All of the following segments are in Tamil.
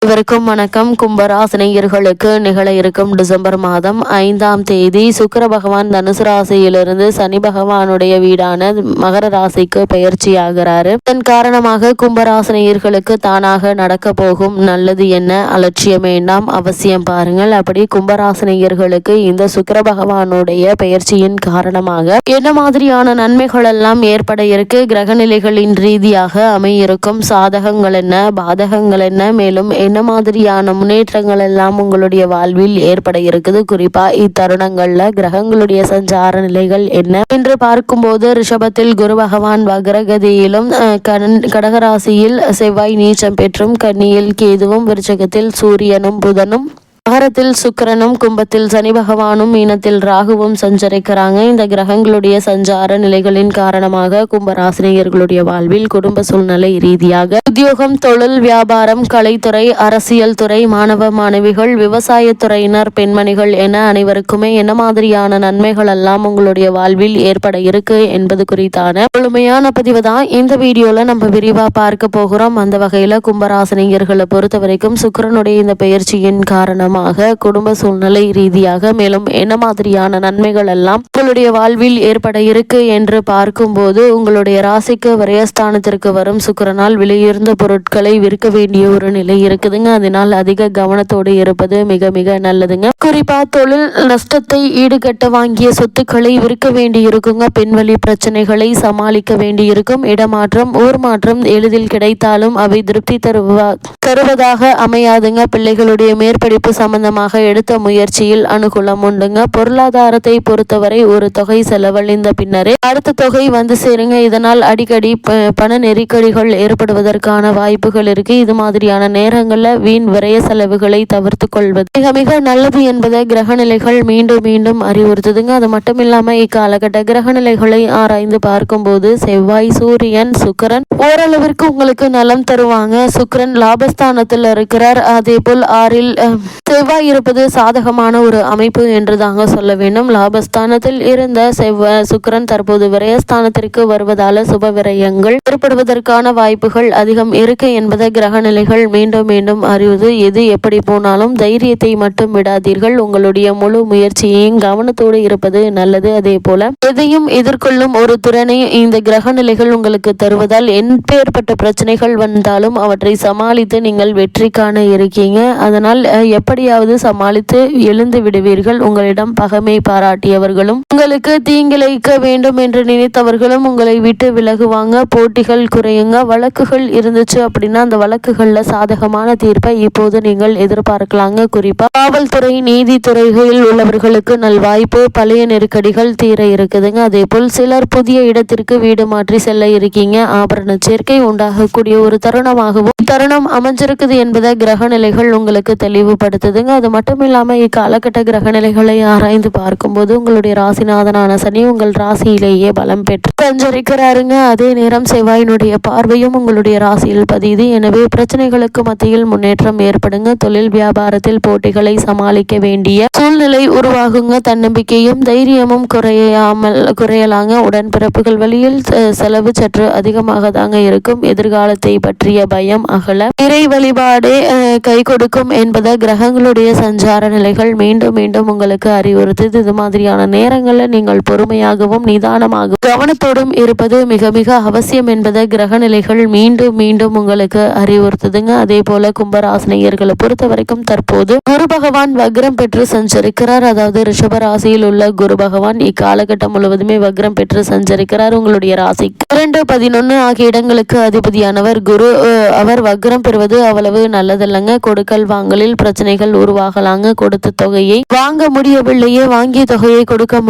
இவருக்கும் வணக்கம். கும்பராசினியர்களுக்கு நிகழ இருக்கும் டிசம்பர் மாதம் 5ஆம் தேதி சுக்கிர பகவான் தனுசு ராசியிலிருந்து சனி பகவானுடைய வீடான மகர ராசிக்கு பயிற்சியாகிறாரு. இதன் காரணமாக கும்பராசினியர்களுக்கு தானாக நடக்க போகும் நல்லது என்ன, அலட்சியம் வேண்டாம், அவசியம் பாருங்கள். அப்படி கும்பராசினியர்களுக்கு இந்த சுக்கிர பகவானுடைய பயிற்சியின் காரணமாக என்ன மாதிரியான நன்மைகள் எல்லாம் ஏற்பட இருக்கு, கிரகநிலைகளின் ரீதியாக அமையிருக்கும் சாதகங்கள் என்ன, பாதகங்கள் என்ன, மேலும் என்ன மாதிரியான முன்னேற்றங்கள் எல்லாம் உங்களுடைய வாழ்வில் ஏற்பட இருக்குது, குறிப்பா இத்தருணங்கள்ல கிரகங்களுடைய சஞ்சார நிலைகள் என்ன என்று பார்க்கும்போது ரிஷபத்தில் குரு பகவான் வக்ரகதியிலும், கடகராசியில் செவ்வாய் நீச்சம் பெற்றும், கன்னியில் கேதுவும், விருச்சகத்தில் சூரியனும் புதனும், மகரத்தில் சுக்கிரனும், கும்பத்தில் சனி பகவானும், மீனத்தில் ராகுவும் சஞ்சரிக்கிறாங்க. இந்த கிரகங்களுடைய சஞ்சார நிலைகளின் காரணமாக கும்பராசினியர்களுடைய வாழ்வில் குடும்ப சூழ்நிலை ரீதியாக உத்தியோகம், தொழில், வியாபாரம், கலைத்துறை, அரசியல் துறை, மாணவ மாணவிகள், விவசாயத்துறையினர், பெண்மணிகள் என அனைவருக்குமே என்ன மாதிரியான நன்மைகள் எல்லாம் உங்களுடைய வாழ்வில் ஏற்பட இருக்கு என்பது குறித்தான முழுமையான பதிவு தான் இந்த வீடியோல நம்ம விரிவா பார்க்க போகிறோம். அந்த வகையில கும்பராசினியர்களை பொறுத்த வரைக்கும் சுக்கிரனுடைய இந்த பயிற்சியின் காரணம் குடும்ப சூழ்நிலை ரீதியாக மேலும் என்ன மாதிரியான நன்மைகள் எல்லாம் உங்களுடைய வாழ்வில் ஏற்பட இருக்கு என்று பார்க்கும்போது, உங்களுடைய ராசிக்கு விரயஸ்தானத்திற்கு வரும் சுக்கிரனால் விலையுயர்ந்த பொருட்களை விற்க வேண்டிய ஒரு நிலை இருக்குதுங்க. அதனால் அதிக கவனத்தோடு இருப்பது மிக மிக நல்லதுங்க. குறிப்பா தொழில் நஷ்டத்தை ஈடுகட்ட வாங்கிய சொத்துக்களை விற்க வேண்டி இருக்குங்க. பெண்வழி பிரச்சனைகளை சமாளிக்க வேண்டி இருக்கும். இடமாற்றம், ஊர் மாற்றம் எளிதில் கிடைத்தாலும் அவை திருப்தி தருவதாக அமையாதுங்க. பிள்ளைகளுடைய மேற்படிப்பு சம்பந்தமாக எடுத்த முயற்சியில் அனுகூலம் உண்டுங்க. பொருளாதாரத்தை பொறுத்தவரை ஒரு தொகை செலவழிந்த பின்னரே அடுத்த தொகை வந்து சேருங்க. இதனால் அடிக்கடி பண நெருக்கடிகள் ஏற்படுவதற்கான வாய்ப்புகள் இருக்கு. இது மாதிரியான நேரங்கள்ல வீண் விரய செலவுகளை தவிர்த்து கொள்வது மிக மிக நல்லது என்பதை கிரகநிலைகள் மீண்டும் மீண்டும் அறிவுறுத்துதுங்க. அது மட்டும் இல்லாம இக்காலகட்ட கிரகநிலைகளை ஆராய்ந்து பார்க்கும்போது செவ்வாய், சூரியன், சுக்கிரன் ஓரளவிற்கு உங்களுக்கு நலம் தருவாங்க. சுக்கிரன் லாபஸ்தானத்தில் இருக்கிறார். அதே போல் 6ல் செவ்வாய் இருப்பது சாதகமான ஒரு அமைப்பு என்று தாங்க சொல்ல வேண்டும். லாபஸ்தானத்தில் இருந்த சுக்கிரன் தற்போது விரயஸ்தானத்திற்கு வருவதால சுப விரயங்கள் ஏற்படுவதற்கான வாய்ப்புகள் அதிகம் இருக்கு என்பதை கிரகநிலைகள் மீண்டும் மீண்டும் அறிவது. எது எப்படி போனாலும் தைரியத்தை மட்டும் விடாதீர்கள். உங்களுடைய முழு முயற்சியையும் கவனத்தோடு இருப்பது நல்லது. அதே போல எதையும் எதிர்கொள்ளும் ஒரு திறனை இந்த கிரகநிலைகள் உங்களுக்கு தருவதால் எப்பேற்பட்ட பிரச்சனைகள் வந்தாலும் அவற்றை சமாளித்து நீங்கள் வெற்றி காண இருக்கீங்க. அதனால் எப்படியாவது சமாளித்து எழுந்து விடுவீர்கள். உங்களிடம் பகைமை பாராட்டியவர்களும் உங்களுக்கு தீங்கிழைக்க வேண்டும் என்று நினைத்தவர்களும் உங்களை விட்டு விலகுவாங்க. போட்டிகள் குறையுங்க. வழக்குகள் இருந்துச்சு அப்படின்னா அந்த வழக்குகள்ல சாதகமான தீர்ப்பை இப்போது நீங்கள் எதிர்பார்க்கலாங்க. குறிப்பா காவல்துறை, நீதித்துறைகளில் உள்ளவர்களுக்கு நல்வாய்ப்பு. பழைய நெருக்கடிகள் தீர இருக்குதுங்க. அதே போல் சிலர் புதிய இடத்திற்கு வீடு மாற்றி செல்ல இருக்கீங்க. ஆபரண சேர்க்கை உண்டாகக்கூடிய ஒரு தருணமாகவும் தருணம் அமைஞ்சிருக்குது என்பதை கிரகநிலைகள் உங்களுக்கு தெளிவுபடுத்துதுங்க. அது மட்டும் இல்லாம இக்காலகட்ட கிரகநிலைகளை ஆராய்ந்து பார்க்கும்போது உங்களுடைய ராசிநாதனான சனி உங்கள் ராசியிலேயே பலம் பெற்று சஞ்சரிக்கிறாருங்க. அதே நேரம் செவ்வாயினுடைய பார்வையும் உங்களுடைய ராசியில் பதியுது. எனவே பிரச்சனைகளுக்கு மத்தியில் முன்னேற்றம் ஏற்படுங்க. தொழில் வியாபாரத்தில் போட்டிகளை சமாளிக்க வேண்டிய சூழ்நிலை உருவாகுங்க. தன்னம்பிக்கையும் தைரியமும் குறையலாங்க. உடன்பிறப்புகள் வழியில் செலவு சற்று அதிகமாக தாங்க இருக்கும். எதிர்காலத்தை பற்றிய பயம் அகல இறை வழிபாடே கை கொடுக்கும் என்பதை கிரகங்களுடைய சஞ்சார நிலைகள் மீண்டும் மீண்டும் உங்களுக்கு அறிவுறுத்துது. இது மாதிரியான நேரங்களில் நீங்கள் பொறுமையாகவும் நிதானமாகவும் கவனத்தோடும் இருப்பது மிக மிக அவசியம் என்பதை கிரகநிலைகள் மீண்டும் மீண்டும் உங்களுக்கு அறிவுறுத்துதுங்க. அதே போல கும்பராசினியர்களை பொறுத்த வரைக்கும் தற்போது குரு பகவான் வக்ரம் பெற்று சஞ்சரிக்கிறார். அதாவது ரிஷப ராசியில் உள்ள குரு பகவான் இக்காலகட்டம் முழுவதுமே வக்ரம் பெற்று சஞ்சரிக்கிறார். உங்களுடைய ராசி 2, 11 ஆகிய இடங்களுக்கு அதிபதியானவர் குரு. அவர் வக்ரம் பெறுவது அவ்வளவு நல்லதல்லங்க. கொடுக்கல் வாங்கலில் பிரச்சனைகள் உருவாகலாங்க. கொடுத்த தொகையை வாங்க முடியவில்லையே, வாங்கிய தொகையை கொடுக்க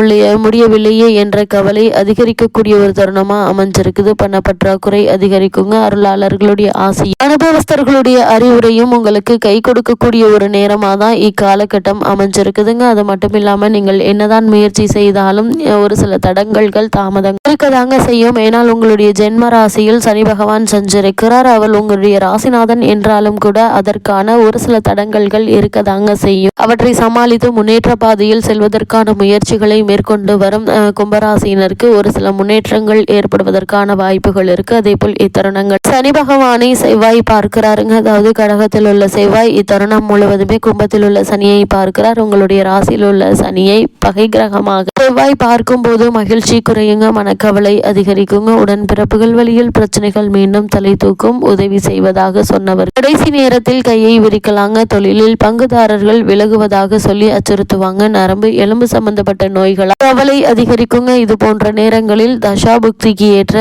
முடியவில்லையே என்ற கவலை அதிகரிக்கக்கூடிய ஒரு தருணமா அமைஞ்சிருக்குது. பண பற்றாக்குறை அதிகரிக்குங்க. அருளாளர்களுடைய ஆசை, அனுபவஸ்தர்களுடைய அறிவுரையும் உங்களுக்கு கை கொடுக்கக்கூடிய ஒரு நேரமா தான் இக்காலகட்டம் அமைஞ்சிருக்குதுங்க. அது மட்டும் இல்லாம நீங்கள் என்னதான் முயற்சி செய்தாலும் ஒரு சில தடங்கல்கள், தாமதங்கள் இருக்கதாங்க செய்யும். ஏனால் உங்களுடைய ஜென்ம ராசியில் சனி பகவான் சஞ்சரிக்கிறார். அவள் உங்களுடைய ராசிநாதன் என்றாலும் கூட அதற்கான ஒரு சில தடங்கல்கள் இருக்க இருக்கதாங்க செய்யும். அவற்றை சமாளித்து முன்னேற்ற பாதையில் செல்வதற்கான முயற்சிகளை மேற்கொண்டு வரும் கும்பராசினருக்கு ஒரு சில முன்னேற்றங்கள் ஏற்படுவதற்கான வாய்ப்புகள் இருக்கு. அதே போல் இத்தருணங்கள் சனி பகவானை செவ்வாய் பார்க்கிறாருங்க. அதாவது கடகத்தில் உள்ள செவ்வாய் இத்தருணம் முழுவதுமே கும்பத்தில் உள்ள சனியை பார்க்கிறார். உங்களுடைய ராசியில் உள்ள சனியை பகை கிரகமாக செவ்வாய் பார்க்கும் போது மகிழ்ச்சி குறையுங்க, மனக்கவலை அதிகரிக்குங்க, உடன்பிறப்புகள் வழியில் பிரச்சனைகள் மீண்டும் தலை தூக்கும். உதவி செய்வதாக சொன்னவர் கடைசி நேரத்தில் கையை விரிக்கலாங்க. தொழிலில் பங்குதாரர்கள் விலகுவதாக சொல்லி அச்சுறுத்துவாங்க. நரம்பு எலும்பு சம்பந்தப்பட்ட நோய்கள் கவலை அதிகரிக்குங்க. இது போன்ற நேரங்களில் தசாபுக்திக்கு ஏற்ற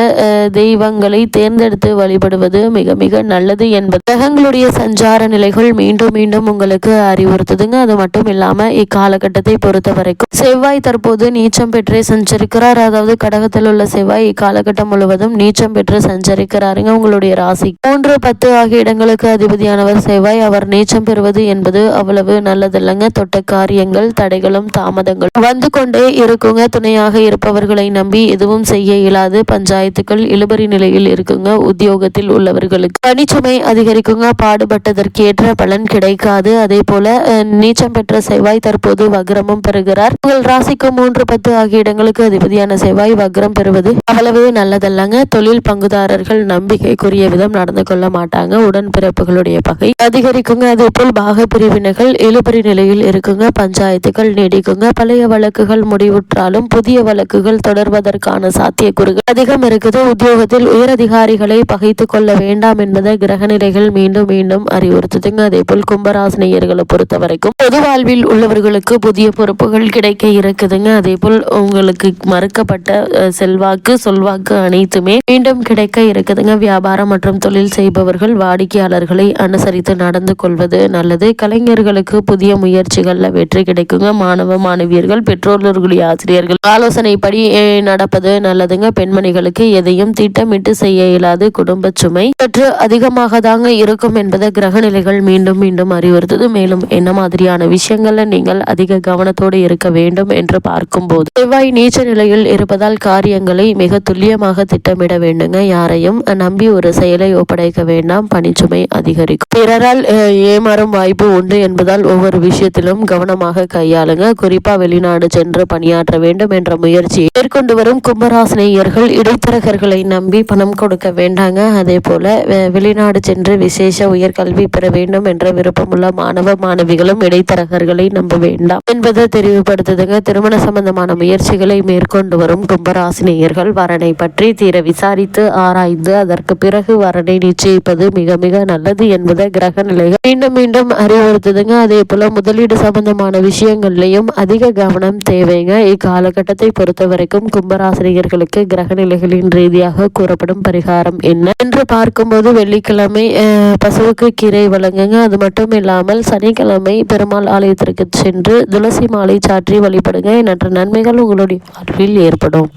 தெய்வங்களை தேர்ந்தெடுத்து வழிபடுவது மிக மிக நல்லது என்பது கிரகங்களுடைய சஞ்சார நிலைகள் மீண்டும் மீண்டும் உங்களுக்கு அறிவுறுத்துதுங்க. அது மட்டும் இல்லாம இக்காலகட்டத்தை பொறுத்த வரைக்கும் செவ்வாய் தற்போது நீச்சம் பெற்றே சஞ்சரிக்கிறார். அதாவது கடகத்தில் உள்ள செவ்வாய் இக்காலகட்டம் முழுவதும் நீச்சம் பெற்று சஞ்சரிக்கிறாருங்க. உங்களுடைய ராசி 3, 10 ஆகிய இடங்களுக்கு அதிபதியானவர் செவ்வாய். அவர் நீச்சம் பெறுவது என்பது அவ்வளவு நல்லதில்லைங்க. தொட்ட காரியங்கள் தடைகளும் தாமதங்கள் வந்து கொண்டே இருக்குங்க. துணையாக இருப்பவர்களை நம்பி எதுவும் செய்ய இயலாது. பஞ்சாயத்துக்கள் இழுபறி நிலையில் இருக்குங்க. உத்தியோகத்தில் உள்ளவர்களுக்கு பணிச்சுமை அதிகரிக்குங்க. பாடுபட்டதற்கேற்ற பலன் கிடைக்காது. அதே போல நீச்சம் பெற்ற செவ்வாய் தற்போது வக்ரமும் பெறுகிறார். உங்கள் ராசிக்கு 3, 10 ஆகிய இடங்களுக்கு அதிபதியான செவ்வாய் வக்ரம் பெறுவது அவ்வளவு நல்லதல்லங்க. தொழில் பங்குதாரர்கள் நம்பிக்கைக்குரிய விதம் நடந்து கொள்ள மாட்டாங்க. உடன்பிறப்புகளுடைய பகை அதிகரிக்குங்க. அதே போல் பாக பிரிவினைகள் இழுபறி நிலையில் இருக்குங்க. பஞ்சாயத்துகள் நீடிக்குங்க. பழைய வழக்குகள் முடிவுற்றாலும் புதிய வழக்குகள் தொடர்வதற்கான சாத்தியக்கூறுகள் அதிகம் இருக்குது. உத்தியோகத்தில் உயரதிகாரிகளை பகைத்து கொள்ள வேண்டாம் என்பதை கிரகநிலைகள் மீண்டும் மீண்டும் அறிவுறுத்துதுங்க. அதே போல் கும்பராசினியர்களை பொறுத்த வரைக்கும் பொது வாழ்வில் உள்ளவர்களுக்கு புதிய பொறுப்புகள் கிடைக்க இருக்குதுங்க. அதே போல் உங்களுக்கு மறுக்கப்பட்ட செல்வாக்கு சொல்வாக்கு அனைத்துமே மீண்டும் கிடைக்க இருக்குதுங்க. வியாபாரம் மற்றும் தொழில் செய்பவர்கள் வாடிக்கையாளர்களை அனுசரித்து நடந்து கொள்வது நல்லது. கலைஞர்களுக்கு புதிய முயற்சிகள்ல வெற்றி கிடைக்குங்க. மாணவ மாணவியர்கள் பெற்றோர்களுடைய ஆசிரியர்கள் ஆலோசனைப்படி நடப்பது நல்லதுங்க. பெண்மணிகளுக்கு எதையும் திட்டமிட்டு செய்ய இயலாது. குடும்ப சுமை சற்று அதிகமாக தாங்க இருக்கும் என்பதை கிரகநிலைகள் மீண்டும் மீண்டும் அறிவுறுத்தது. மேலும் என்ன மாதிரியான விஷயங்கள்ல நீங்கள் அதிக கவனத்தோடு இருக்க வேண்டும் என்று பார்க்கும்போது செவ்வாய் நீச்ச நிலையில் இருப்பதால் காரியங்களை மிக துல்லியமாக திட்டமிட வேண்டுங்க. யாரையும் நம்பி ஒரு செயலை ஒப்படைக்க வேண்டாம். பணிச்சுமை அதிகரிக்கும். பிறரால் ஏமாறும் வாய்ப்பு உண்டு என்பதால் ஒவ்வொரு விஷயத்திலும் கவனமாக கையாளுங்க. குறிப்பா வெளிநாடு சென்று பணியாற்ற வேண்டும் என்ற முயற்சியை மேற்கொண்டு வரும் கும்பராசினியர்கள் இடைத்தரகர்களை நம்பி பணம் கொடுக்க வேண்டாங்க. அதே போல வெளிநாடு சென்று விசேஷ உயர்கல்வி பெற வேண்டும் என்ற விருப்பமுள்ள மாணவ மாணவிகளும் இடைத்தரகர்களை நம்ப வேண்டாம் என்பதை தெரிவுபடுத்துதுங்க. திருமண சம்பந்தமான முயற்சிகளை மேற்கொண்டு வரும் கும்பராசினியர்கள் வரனை பற்றி தீர விசாரித்து ஆராய்ந்து அதற்கு பிறகு வரனை நிச்சயிப்பது மிக மிக நல்லது என்பதை கிரக நிலைகள் மீண்டும் மீண்டும் அறிவுறுத்துதுங்க. அதே போல முதலீடு சம்பந்தமான விஷயங்கள்லையும் அதிக கவனம் தேவைங்க. இக்காலகட்டத்தை பொறுத்த வரைக்கும் கும்பராசினியர்களுக்கு கிரக நிலைகளின் ரீதியாக கூறப்படும் பரிகாரம் என்ன என்று பார்க்கும்போது வெள்ளிக்கிழமை பசுவுக்கு கீரை வழங்குங்க. அது மட்டும் இல்லாமல் சனிக்கிழமை பெருமாள் ஆலயத்திற்கு சென்று துளசி மாலை சாற்றி வழிபடுங்க. எண்ணற்ற நன்மைகள் உங்களுடைய வாழ்வில் ஏற்படும்.